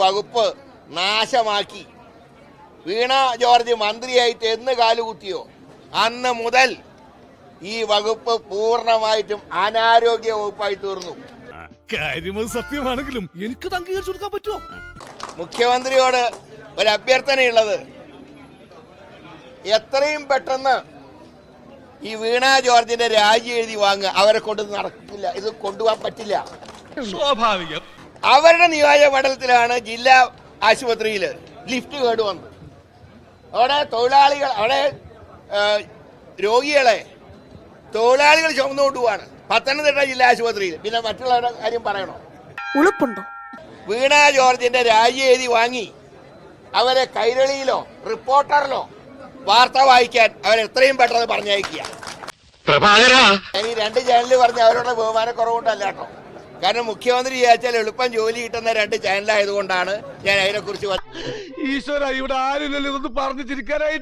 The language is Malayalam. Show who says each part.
Speaker 1: വകുപ്പ് നാശമാക്കി. വീണ ജോർജ് മന്ത്രിയായിട്ട് എന്ന് കാലുകുത്തിയോ അന്ന് മുതൽ ഈ വകുപ്പ് പൂർണ്ണമായിട്ടും അനാരോഗ്യ വകുപ്പായി തീർന്നു.
Speaker 2: കാര്യമത് സത്യമാണെങ്കിലും എനിക്ക് അംഗീകരിച്ചു കൊടുക്കാൻ പറ്റുമോ?
Speaker 1: മുഖ്യമന്ത്രിയോട് ഒരു അഭ്യർത്ഥനയുള്ളത്, എത്രയും പെട്ടെന്ന് ഈ വീണ ജോർജിന്റെ രാജി എഴുതി വാങ്ങുക. അവരെ കൊണ്ട് നടക്കില്ല, ഇത് കൊണ്ടുപോകാൻ പറ്റില്ല.
Speaker 2: സ്വാഭാവികം.
Speaker 1: അവരുടെ നിയോജക മണ്ഡലത്തിലാണ് ജില്ലാ ആശുപത്രിയിൽ ലിഫ്റ്റ് കേട് വന്നത്. അവിടെ തൊഴിലാളികൾ, അവിടെ രോഗികളെ തൊഴിലാളികൾ ചുമന്നുകൊണ്ടുപോവാണ് പത്തനംതിട്ട ജില്ലാ ആശുപത്രിയിൽ. പിന്നെ മറ്റുള്ളവരുടെ കാര്യം പറയണോ?
Speaker 3: ഉളുപ്പുണ്ടോ?
Speaker 1: വീണ ജോർജിന്റെ രാജി എഴുതി വാങ്ങി അവരെ കൈരളിയിലോ റിപ്പോർട്ടറിലോ വാർത്ത വായിക്കാൻ അവരെത്രയും പെട്ടെന്ന് പറഞ്ഞയക്കുക. ഞാൻ ഈ 2 ചാനലിൽ പറഞ്ഞ അവരുടെ ബഹുമാനക്കുറവുകൊണ്ടല്ല കേട്ടോ. കാരണം മുഖ്യമന്ത്രി വിചാരിച്ചാൽ എളുപ്പം ജോലി കിട്ടുന്ന 2 ചാനലായതുകൊണ്ടാണ് ഞാൻ അതിനെക്കുറിച്ച്
Speaker 2: ഈശ്വര, ഇവിടെ ആരില്ലല്ലോ ഇതൊന്ന് പറഞ്ഞു ചിരിക്കാനായിട്ട്.